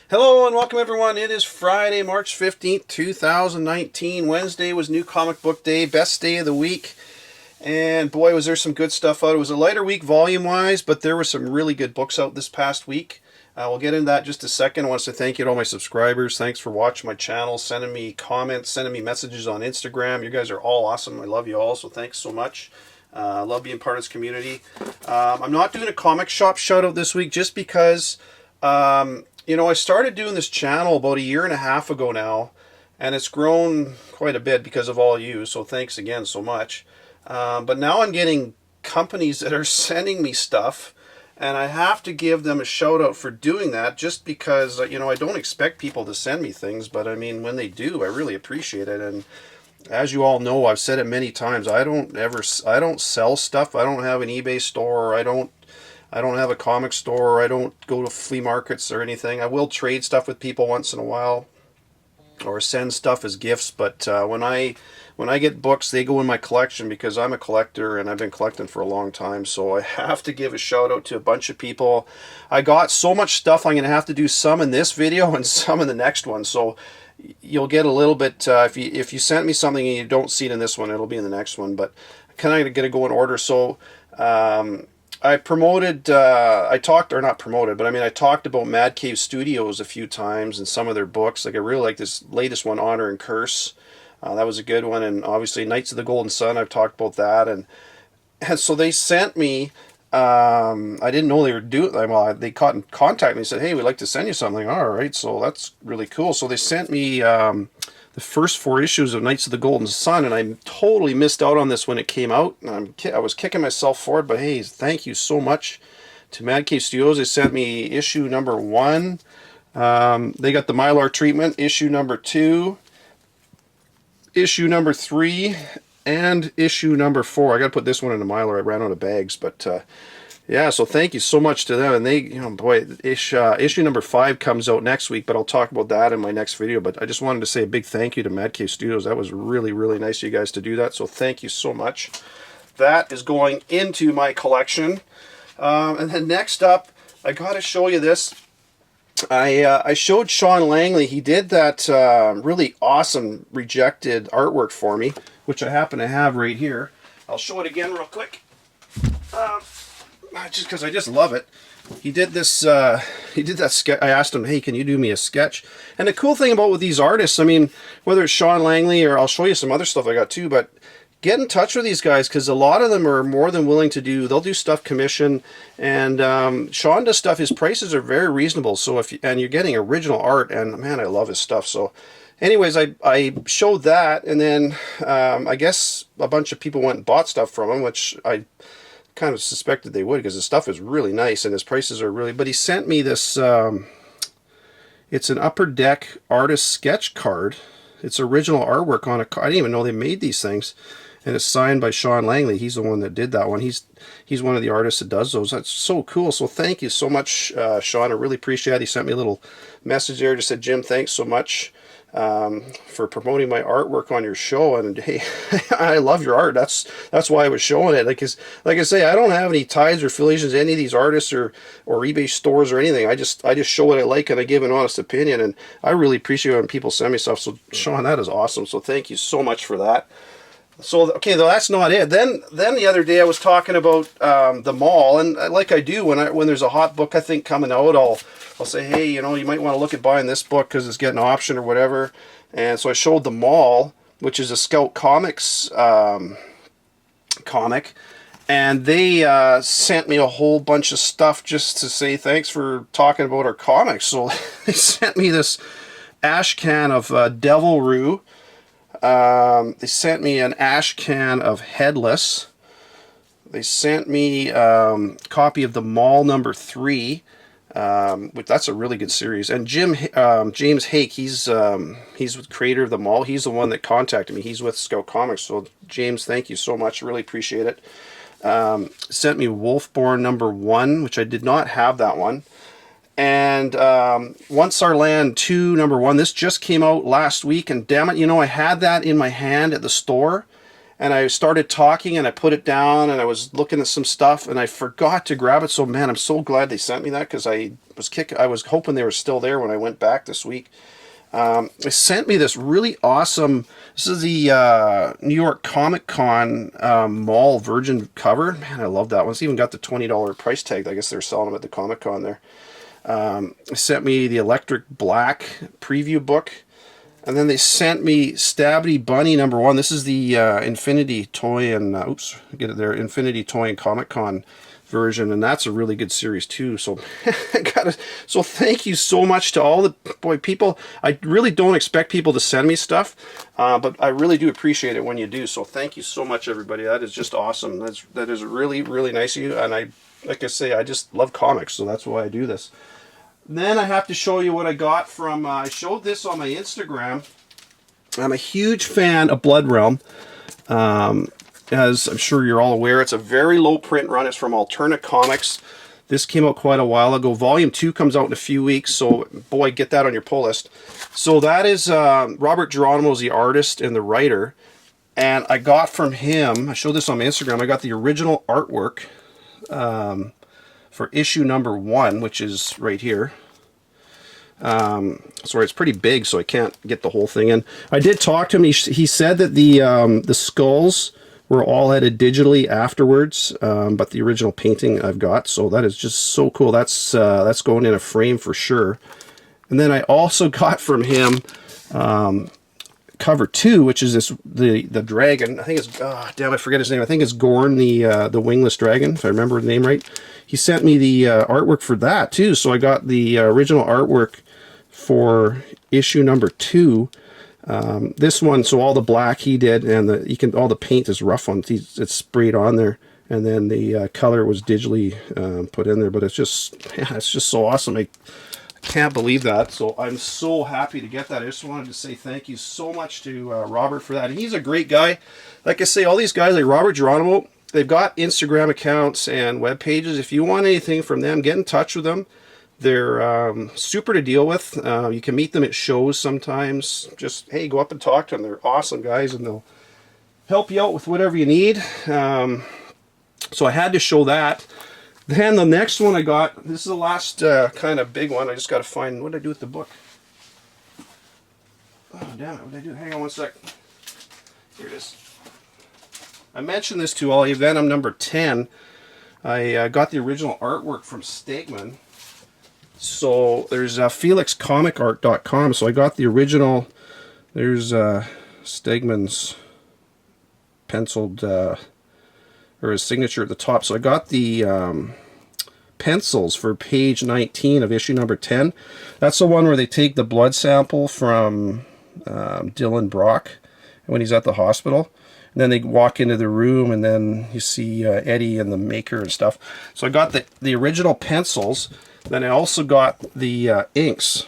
Hello and welcome everyone. It is Friday, March 15th, 2019. Wednesday was New Comic Book Day, best day of the week. And boy, was there some good stuff out. It was a lighter week volume-wise, but there were some really good books out this past week. We'll get into that in just a second. I want to say thank you to all my subscribers. Thanks for watching my channel, sending me comments, sending me messages on Instagram. You guys are all awesome. I love you all, so thanks so much. I love being part of this community. I'm not doing a comic shop shout-out this week just because... you know, I started doing this channel about a year and a half ago now, and it's grown quite a bit because of all you, so thanks again so much. But now I'm getting companies that are sending me stuff, and I have to give them a shout out for doing that just because, you know, I don't expect people to send me things, but I mean, when they do, I really appreciate it. And as you all know, I've said it many times, I don't sell stuff. I don't have an eBay store. I don't have a comic store. I don't go to flea markets or anything. I will trade stuff with people once in a while or send stuff as gifts, but when I get books, they go in my collection because I'm a collector and I've been collecting for a long time, so I have to give a shout out to a bunch of people. I got so much stuff, I'm going to have to do some in this video and some in the next one, so you'll get a little bit, if you sent me something and you don't see it in this one, it'll be in the next one, but kind of going to go in order. So I promoted, I talked about Mad Cave Studios a few times and some of their books. Like I really like this latest one, Honor and Curse. That was a good one. And obviously Knights of the Golden Sun, I've talked about that. And so they sent me, I didn't know they were doing, well, they contacted me and said, hey, we'd like to send you something. All right, so that's really cool. So they sent me the first 4 issues of Knights of the Golden Sun, and I totally missed out on this when it came out. And I was kicking myself for it, but hey, thank you so much to Mad Cave Studios. They sent me issue number 1. They got the Mylar treatment, issue number 2, issue number 3, and issue number 4. I got to put this one in the Mylar. I ran out of bags, but yeah, so thank you so much to them. And they, you know, boy, issue number 5 comes out next week, but I'll talk about that in my next video. But I just wanted to say a big thank you to Mad Cave Studios. That was really, really nice of you guys to do that. So thank you so much. That is going into my collection. And then next up, I got to show you this. I showed Sean Langley. He did that really awesome rejected artwork for me, which I happen to have right here. I'll show it again real quick. Just because I just love it. He did this, he did that sketch. I asked him, hey, can you do me a sketch? And the cool thing about with these artists, I mean, whether it's Sean Langley or I'll show you some other stuff I got too, but get in touch with these guys because a lot of them are more than willing to do, they'll do stuff commission, and Sean does stuff, his prices are very reasonable, so and you're getting original art, and man, I love his stuff. So anyways, I showed that, and then I guess a bunch of people went and bought stuff from him, which I kind of suspected they would because the stuff is really nice and his prices are really, but he sent me this, it's an Upper Deck artist sketch card. It's original artwork on a card. I didn't even know they made these things, and it's signed by Sean Langley. He's the one that did that one. He's one of the artists that does those. That's so cool. So thank you so much, Sean. I really appreciate it. He sent me a little message there, just said, Jim, thanks so much for promoting my artwork on your show. And hey, I love your art. That's why I was showing it. Like I say, I don't have any ties or affiliations to any of these artists or eBay stores or anything. I just show what I like and I give an honest opinion, and I really appreciate it when people send me stuff. So Sean, that is awesome. So thank you so much for that. So okay, though that's not it. Then the other day I was talking about the mall, and like I do when there's a hot book I think coming out, I'll say, hey, you know, you might want to look at buying this book because it's getting an option or whatever. And so I showed the Mall, which is a Scout Comics comic, and they sent me a whole bunch of stuff just to say thanks for talking about our comics. So they sent me this ash can of Devil Roo. They sent me an ash can of Headless. They sent me a copy of the Mall number 3. Which that's a really good series. And James Hake, he's the creator of the Mall. He's the one that contacted me. He's with Scout Comics. So James, thank you so much. Really appreciate it. Sent me Wolfborn number 1, which I did not have that one. And Once Our Land 2 number 1. This just came out last week, and damn it, you know, I had that in my hand at the store. and I started talking, and I put it down, and I was looking at some stuff, and I forgot to grab it. So man, I'm so glad they sent me that, because I was hoping they were still there when I went back this week. They sent me this really awesome. This is the New York Comic Con Mall Virgin cover. Man, I love that one. It's even got the $20 price tag. I guess they're selling them at the Comic Con there. They sent me the Electric Black preview book. And then they sent me Stabby Bunny #1. This is the Infinity Toy and get it there, Infinity Toy and Comic Con version, and that's a really good series too. So so thank you so much to all the people. I really don't expect people to send me stuff, but I really do appreciate it when you do. So thank you so much, everybody. That is just awesome. That is really, really nice of you. And like I say, I just love comics, so that's why I do this. Then I have to show you what I got from, I showed this on my Instagram. I'm a huge fan of Blood Realm. As I'm sure you're all aware, it's a very low print run. It's from Alternate Comics. This came out quite a while ago. Volume 2 comes out in a few weeks, so boy, get that on your pull list. So that is Robert Geronimo's the artist and the writer. And I got from him, I showed this on my Instagram, I got the original artwork for issue #1, which is right here. Sorry, it's pretty big, so I can't get the whole thing in. I did talk to him. He said that the skulls were all edited digitally afterwards, but the original painting I've got, so that is just so cool. That's going in a frame for sure. And then I also got from him cover 2, which is the dragon. I think it's damn, I forget his name. I think it's Gorn, the wingless dragon, if I remember the name right. He sent me the artwork for that too, so I got the original artwork for issue #2. This one, so all the black he did, and all the paint is rough on. It's sprayed on there, and then the color was digitally put in there. But it's just so awesome. I can't believe that. So I'm so happy to get that. I just wanted to say thank you so much to Robert for that. And he's a great guy. Like I say, all these guys like Robert Geronimo, they've got Instagram accounts and web pages. If you want anything from them, get in touch with them. They're super to deal with. You can meet them at shows sometimes. Just, hey, go up and talk to them. They're awesome guys, and they'll help you out with whatever you need. So I had to show that. Then the next one I got, this is the last kind of big one. I just got to find, what did I do with the book? Oh, damn it, what did I do? Hang on one sec. Here it is. I mentioned this to all of you, Venom #10. I got the original artwork from Stegman. So there's felixcomicart.com. So I got the original. There's Stegman's penciled, or his signature at the top. So I got the pencils for page 19 of issue #10. That's the one where they take the blood sample from Dylan Brock when he's at the hospital. And then they walk into the room, and then you see Eddie and the maker and stuff. So I got the original pencils. Then I also got the inks.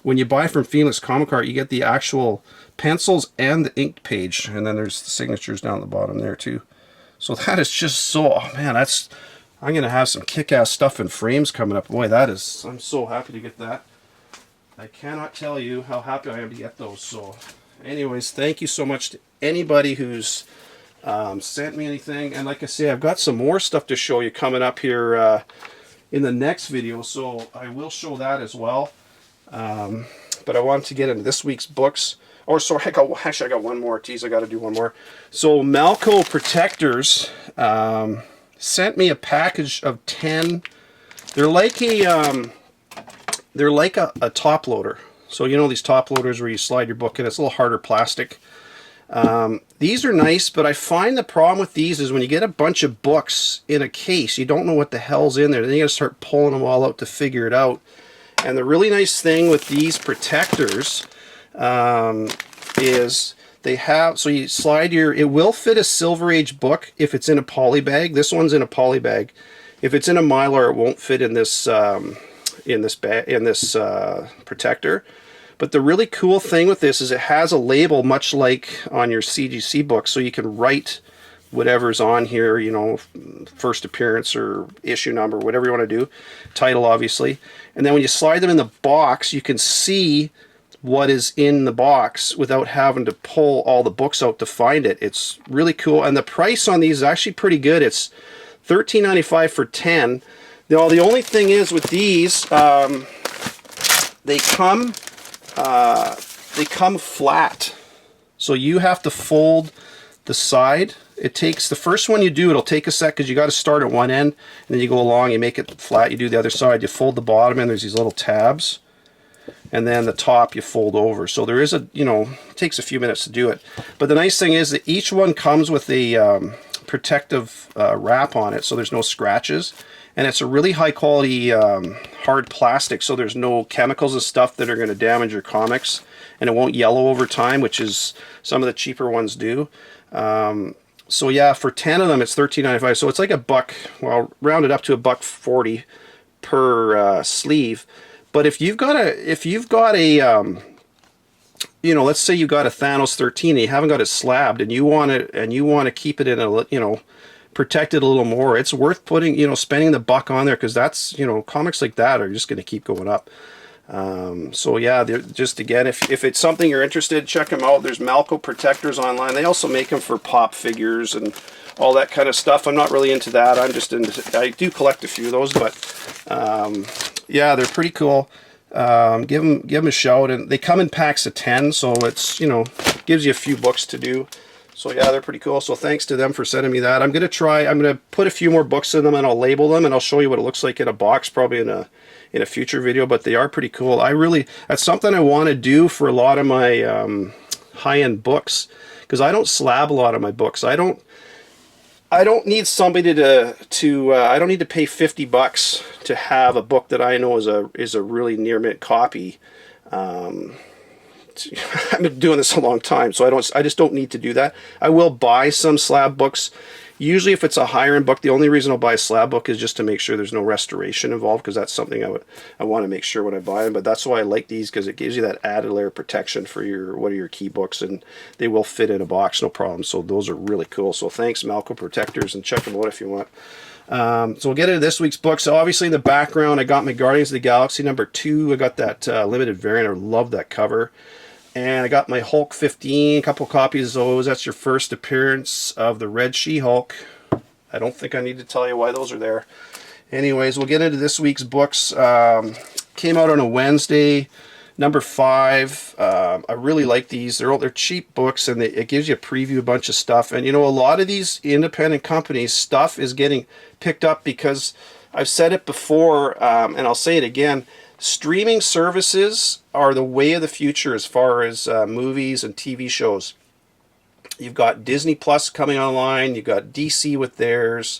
When you buy from Felix Comic Art, you get the actual pencils and the inked page. And then there's the signatures down the bottom there too. So that is just so, oh man, I'm going to have some kick-ass stuff in frames coming up. Boy, I'm so happy to get that. I cannot tell you how happy I am to get those. So anyways, thank you so much to anybody who's sent me anything. And like I say, I've got some more stuff to show you coming up here in the next video, so I will show that as well. But I want to get into this week's books. Oh, sorry, I got one more. Geez, I got to do one more. So Malco Protectors sent me a package of 10. They're like a top loader. So you know these top loaders where you slide your book in. It's a little harder plastic. These are nice, but I find the problem with these is when you get a bunch of books in a case, you don't know what the hell's in there. Then you got to start pulling them all out to figure it out. And the really nice thing with these protectors is they have, so you slide it will fit a Silver Age book if it's in a poly bag. This one's in a poly bag. If it's in a Mylar, it won't fit in this protector. But the really cool thing with this is it has a label much like on your CGC book, so you can write whatever's on here, you know, first appearance or issue number, whatever you want to do, title obviously. And then when you slide them in the box, you can see what is in the box without having to pull all the books out to find it. It's really cool, and the price on these is actually pretty good. It's $13.95 for 10. Now the only thing is with these, they come flat, so you have to fold the side. It takes, the first one you do, it'll take a sec because you got to start at one end, and then you go along, you make it flat, you do the other side, you fold the bottom, and there's these little tabs, and then the top you fold over. So there is a, you know, it takes a few minutes to do it. But the nice thing is that each one comes with a protective wrap on it, so there's no scratches, and it's a really high quality hard plastic, so there's no chemicals and stuff that are going to damage your comics, and it won't yellow over time, which is some of the cheaper ones do. So yeah, for 10 of them, it's $13.95. So it's like $1, well, round it up to $1.40 per sleeve. But if you've got a, you know, let's say you got a Thanos 13 and you haven't got it slabbed, and you want to keep it in a, you know, protect it a little more, it's worth putting, you know, spending the $1 on there, because that's, you know, comics like that are just going to keep going up. So yeah, just again, if it's something you're interested, check them out. There's Malco protectors online. They also make them for pop figures and all that kind of stuff. I'm not really into that. I'm just into, I do collect a few of those, but yeah, they're pretty cool. Give them a shout, and they come in packs of 10, so it's, you know, gives you a few books to do. So yeah, they're pretty cool. So thanks to them for sending me that. I'm gonna put a few more books in them, and I'll label them, and I'll show you what it looks like in a box, probably in a future video. But they are pretty cool. That's something I want to do for a lot of my high-end books, because I don't slab a lot of my books. I don't need somebody I don't need to pay $50 to have a book that I know is a really near mint copy. I've been doing this a long time, so I just don't need to do that. I will buy some slab books. Usually if it's a higher end book, the only reason I'll buy a slab book is just to make sure there's no restoration involved, because that's something I want to make sure when I buy them. But that's why I like these, because it gives you that added layer of protection for your key books, and they will fit in a box, no problem. So those are really cool. So thanks, Malco Protectors, and check them out if you want. So we'll get into this week's book. So obviously in the background, I got my Guardians of the Galaxy #2. I got that limited variant. I love that cover. And I got my Hulk 15, a couple copies of those. That's your first appearance of the Red She-Hulk. I don't think I need to tell you why those are there. Anyways, we'll get into this week's books. Came out on a Wednesday, #5. I really like these. They're cheap books, and it gives you a preview of a bunch of stuff. And you know, a lot of these independent companies, stuff is getting picked up, because I've said it before, and I'll say it again. Streaming services are the way of the future as far as movies and TV shows. You've got Disney Plus coming online. You've got DC with theirs.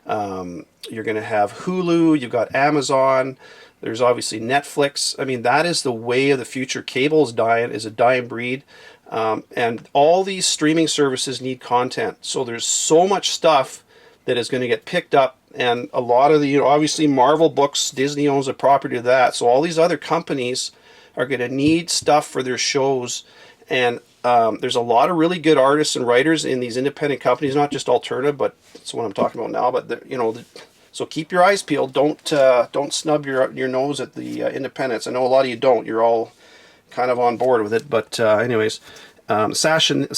You're going to have Hulu. You've got Amazon. There's obviously Netflix. I mean, that is the way of the future. Cable is a dying breed. And all these streaming services need content. So there's so much stuff that is going to get picked up. And a lot of the, you know, obviously Marvel books, Disney owns a property of that. So all these other companies are going to need stuff for their shows. And there's a lot of really good artists and writers in these independent companies, not just alternative, but that's what I'm talking about now. But, you know, so keep your eyes peeled. Don't snub your nose at the independents. I know a lot of you don't. You're all kind of on board with it. But anyways, Assassination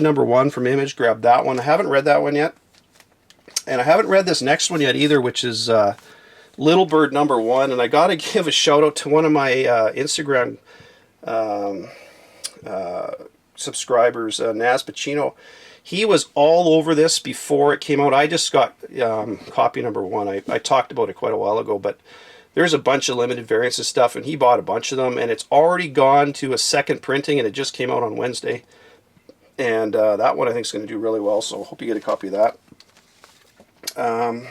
#1 from Image. Grab that one. I haven't read that one yet. And I haven't read this next one yet either, which is Little Bird #1. And I got to give a shout out to one of my Instagram subscribers, Naz Pacino. He was all over this before it came out. I just got copy #1. I talked about it quite a while ago, but there's a bunch of limited variants and stuff, and he bought a bunch of them, and it's already gone to a second printing, and it just came out on Wednesday. And that one I think is going to do really well, so hope you get a copy of that.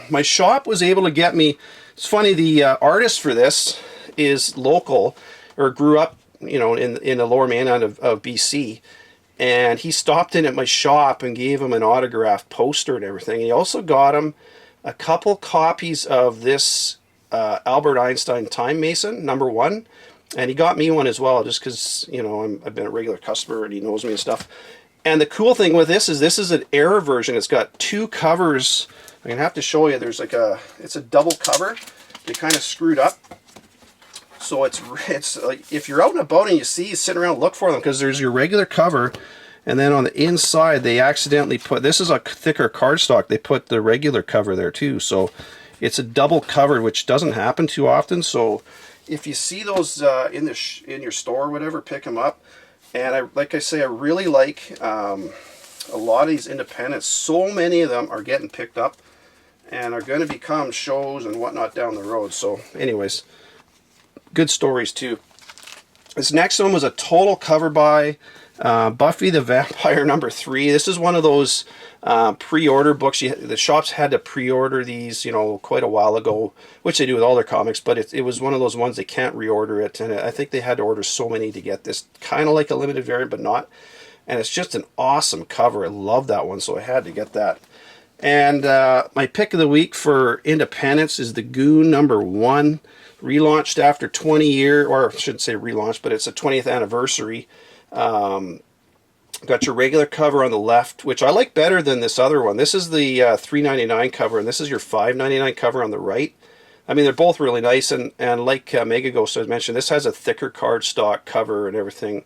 My shop was able to get me, it's funny, the artist for this is local, or grew up, you know, in the lower mainland of BC, and he stopped in at my shop and gave him an autographed poster and everything. He also got him a couple copies of this Albert Einstein Time Mason #1, and he got me one as well, just because, you know, I've been a regular customer and he knows me and stuff. And the cool thing with this is an error version. It's got two covers. I'm gonna have to show you. There's like it's a double cover. They kind of screwed up. So it's like if you're out and about and you see, sit around, look for them, because there's your regular cover, and then on the inside they accidentally put, this is a thicker cardstock, they put the regular cover there too. So it's a double cover, which doesn't happen too often. So if you see those in your store or whatever, pick them up. And like I say, I really like a lot of these independents. So many of them are getting picked up and are going to become shows and whatnot down the road. So anyways, good stories too. This next one was a total cover by Buffy the Vampire #3. This is one of those pre-order books. The shops had to pre-order these, you know, quite a while ago, which they do with all their comics, but it was one of those ones they can't reorder it, and I think they had to order so many to get this, kind of like a limited variant, but not. And it's just an awesome cover. I love that one, so I had to get that. And my pick of the week for independence is the Goon #1, relaunched after 20 years, or I shouldn't say relaunched, but it's a 20th anniversary. Got your regular cover on the left, which I like better than this other one. This is the $3.99 cover, and this is your $5.99 cover on the right. I mean, they're both really nice, and like Mega Ghost has mentioned, this has a thicker cardstock cover and everything.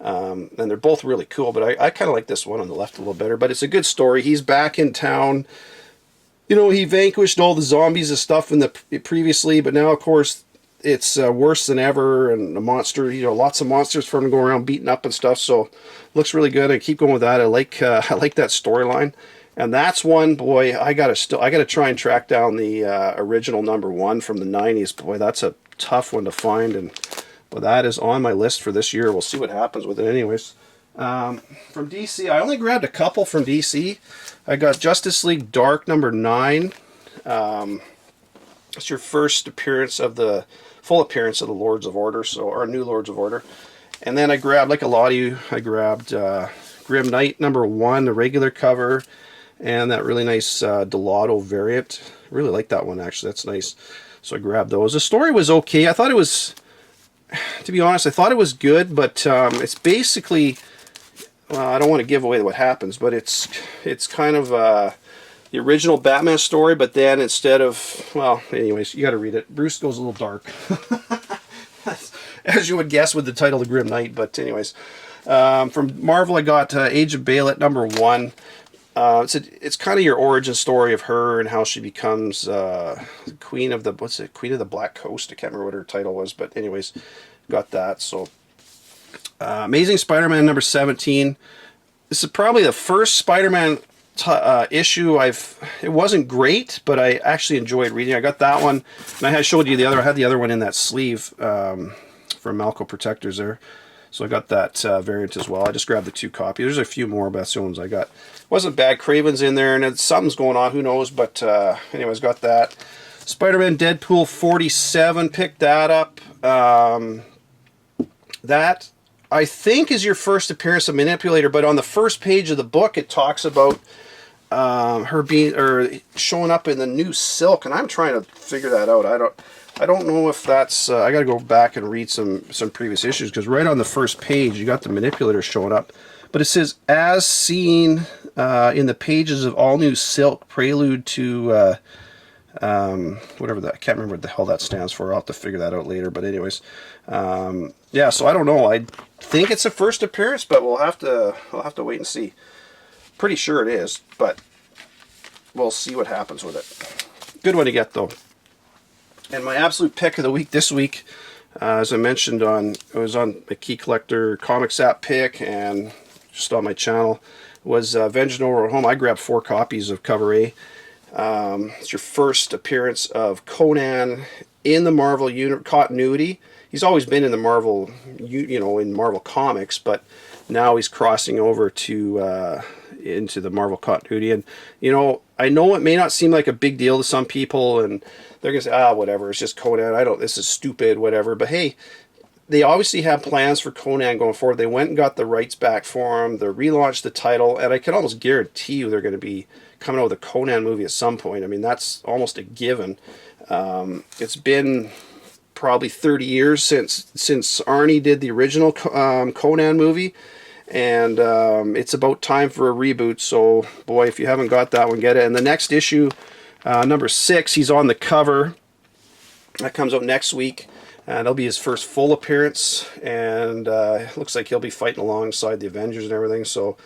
And they're both really cool, but I kind of like this one on the left a little better. But it's a good story. He's back in town. You know, he vanquished all the zombies and stuff in the previously, but now, of course, it's worse than ever, and the monster, you know, lots of monsters for him to go around beating up and stuff. So looks really good. I keep going with that. I like that storyline, and that's one, boy, I gotta try and track down the original #1 from the '90s. Boy, that's a tough one to find, and but that is on my list for this year. We'll see what happens with it anyways. From DC, I only grabbed a couple from DC. I got Justice League Dark #9. It's your first appearance of the full appearance of the Lords of Order, so, or new Lords of Order. And then I grabbed, like a lot of you, I grabbed Grim Knight #1, the regular cover, and that really nice Delato variant. Really like that one, actually. That's nice. So I grabbed those. The story was okay. I thought it was, to be honest, I thought it was good, but it's basically, well, I don't want to give away what happens, but it's kind of the original Batman story, but then instead of, well, anyways, you got to read it. Bruce goes a little dark, as you would guess with the title The Grim Knight. But anyways, from Marvel, I got Age of Bailet #1. It's kind of your origin story of her and how she becomes Queen of the Black Coast. I can't remember what her title was, but anyways, got that. So Amazing Spider-Man #17. This is probably the first Spider-Man issue it wasn't great, but I actually enjoyed reading. I got that one, and I showed you the other. I had the other one in that sleeve from Malco Protectors there, so I got that variant as well. I just grabbed the 2 copies. There's a few more, but that's the ones I got. Wasn't bad. Craven's in there, and something's going on, who knows, but anyways, got that. Spider-Man Deadpool 47, picked that up. That I think is your first appearance of Manipulator, but on the first page of the book it talks about her showing up in the new Silk, and I'm trying to figure that out. I don't know if that's I got to go back and read some previous issues, because right on the first page you got the Manipulator showing up, but it says as seen in the pages of All New Silk, prelude to whatever that, I can't remember what the hell that stands for. I'll have to figure that out later, but anyways, yeah, so I don't know. I think it's a first appearance, but we'll have to wait and see. Pretty sure it is, but we'll see what happens with it. Good one to get, though. And my absolute pick of the week this week, as I mentioned, it was on the Key Collector Comics app pick and just on my channel, was Avengers No Road Home. I grabbed 4 copies of Cover A. It's your first appearance of Conan in the Marvel continuity. He's always been in the Marvel, in Marvel Comics, but now he's crossing over to into the Marvel continuity. And I know it may not seem like a big deal to some people, and they're gonna say, whatever, it's just Conan. This is stupid, whatever. But hey, they obviously have plans for Conan going forward. They went and got the rights back for him. They relaunched the title, and I can almost guarantee you they're going to be coming out with a Conan movie at some point. I mean, that's almost a given. It's been probably 30 years since Arnie did the original Conan movie, and it's about time for a reboot. So, boy, if you haven't got that one, get it. And the next issue, number 6, he's on the cover. That comes out next week. And it'll be his first full appearance, and it looks like he'll be fighting alongside the Avengers and everything. So,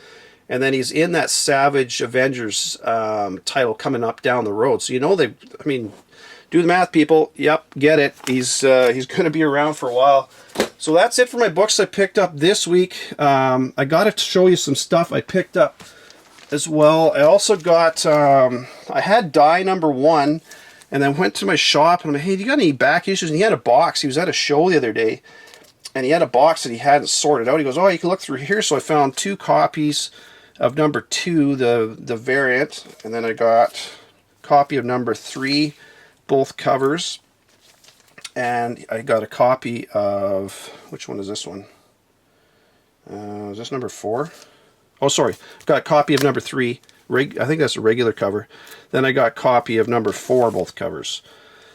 and then he's in that Savage Avengers title coming up down the road. So I mean, do the math, people. Yep, get it. He's going to be around for a while. So that's it for my books I picked up this week. I got to show you some stuff I picked up as well. I also got, I had Die #1, and then went to my shop, and I'm like, hey, do you got any back issues? And he had a box. He was at a show the other day, and he had a box that he hadn't sorted out. He goes, oh, you can look through here. So I found 2 copies of #2, the variant, and then I got a copy of #3, both covers, and I got a copy of, which one is this one? Is this #4? Oh, sorry, got a copy of #3. I think that's a regular cover. Then I got a copy of #4, both covers.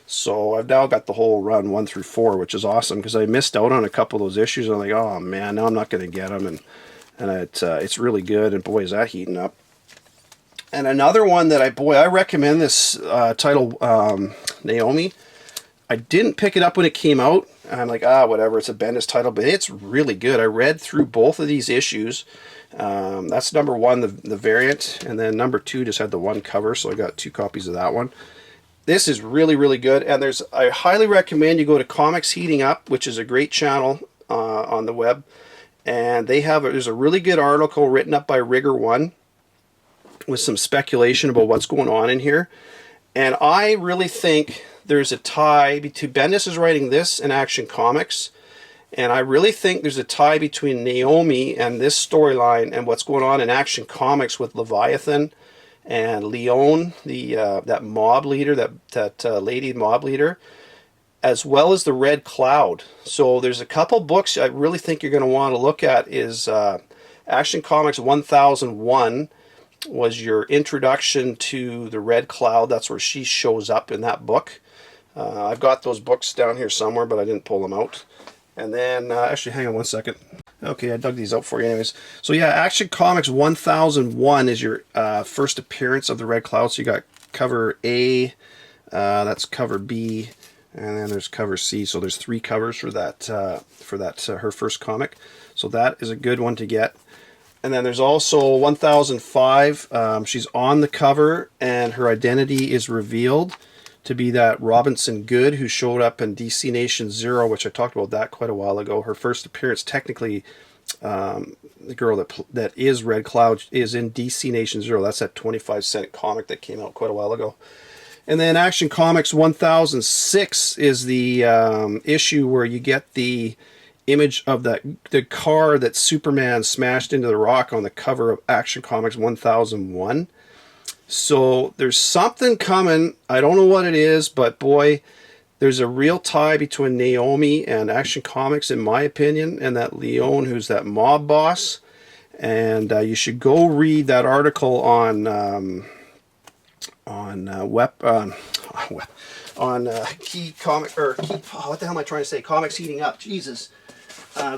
So I've now got the whole run 1 through 4, which is awesome because I missed out on a couple of those issues. I'm like, oh man, now I'm not going to get them, and it's really good. And boy, is that heating up. And another one that I recommend this title, Naomi. I didn't pick it up when it came out. I'm like, whatever, it's a Bendis title, but it's really good. I read through both of these issues. That's #1, the variant, and then #2 just had the 1 cover, so I got 2 copies of that one. This is really, really good, and I highly recommend you go to Comics Heating Up, which is a great channel on the web, and there's a really good article written up by Rigger1 with some speculation about what's going on in here, and I really think there's a tie between Bendis is writing this and Action Comics. And I really think there's a tie between Naomi and this storyline and what's going on in Action Comics with Leviathan and Leon, that mob leader, that lady mob leader, as well as the Red Cloud. So there's a couple books I really think you're going to want to look at. Is Action Comics 1001 was your introduction to the Red Cloud. That's where she shows up in that book. I've got those books down here somewhere, but I didn't pull them out. And then, actually, hang on one second. Okay, I dug these out for you anyways. So yeah, Action Comics 1001 is your first appearance of the Red Cloud. So you got cover A, that's cover B, and then there's cover C. So there's 3 covers for that, her first comic. So that is a good one to get. And then there's also 1005. She's on the cover, and her identity is revealed to be that Robinson Good who showed up in DC Nation Zero, which I talked about that quite a while ago. Her first appearance, technically, the girl that is Red Cloud is in DC Nation Zero. That's that 25-cent comic that came out quite a while ago. And then Action Comics 1006 is the issue where you get the image of the car that Superman smashed into the rock on the cover of Action Comics 1001. So there's something coming. I don't know what it is, but boy, there's a real tie between Naomi and Action Comics, in my opinion, and that Leon, who's that mob boss. And you should go read that article on Key Comic, or Key, what the hell am I trying to say? Comics Heating Up. Jesus.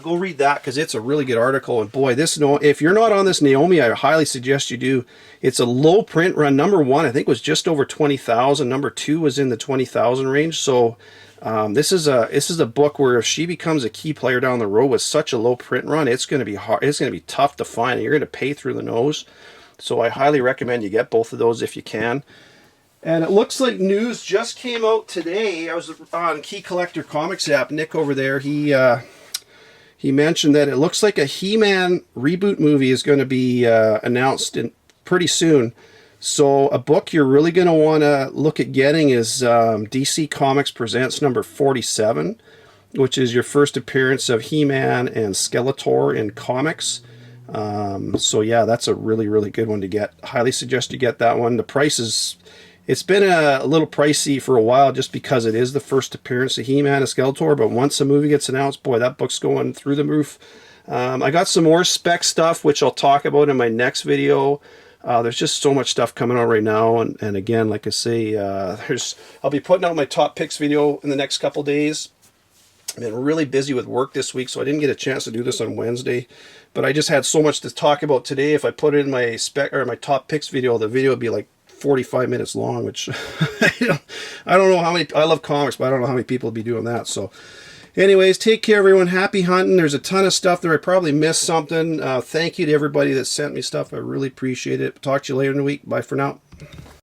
Go read that because it's a really good article. And boy, if you're not on this Naomi, I highly suggest you do. It's a low print run. #1, I think, was just over 20,000. #2 was in the 20,000 range. So this is a book where if she becomes a key player down the road with such a low print run, it's going to be hard. It's going to be tough to find. And you're going to pay through the nose. So I highly recommend you get both of those if you can. And it looks like news just came out today. I was on Key Collector Comics app. Nick over there, he mentioned that it looks like a He-Man reboot movie is going to be announced pretty soon. So a book you're really going to want to look at getting is DC Comics Presents #47, which is your first appearance of He-Man and Skeletor in comics. So yeah, that's a really, really good one to get. Highly suggest you get that one. The price is... It's been a little pricey for a while just because it is the first appearance of He-Man and Skeletor, but once the movie gets announced, boy, that book's going through the roof. I got some more spec stuff, which I'll talk about in my next video. There's just so much stuff coming out right now, and again, like I say, I'll be putting out my top picks video in the next couple days. I've been really busy with work this week, so I didn't get a chance to do this on Wednesday, but I just had so much to talk about today. If I put it in my spec or my top picks video, the video would be like 45 minutes long, which I don't know how many, I love comics, but I don't know how many people would be doing that. So anyways, take care, everyone. Happy hunting. There's a ton of stuff there. I probably missed something. Thank you to everybody that sent me stuff. I really appreciate it. Talk to you later in the week. Bye for now.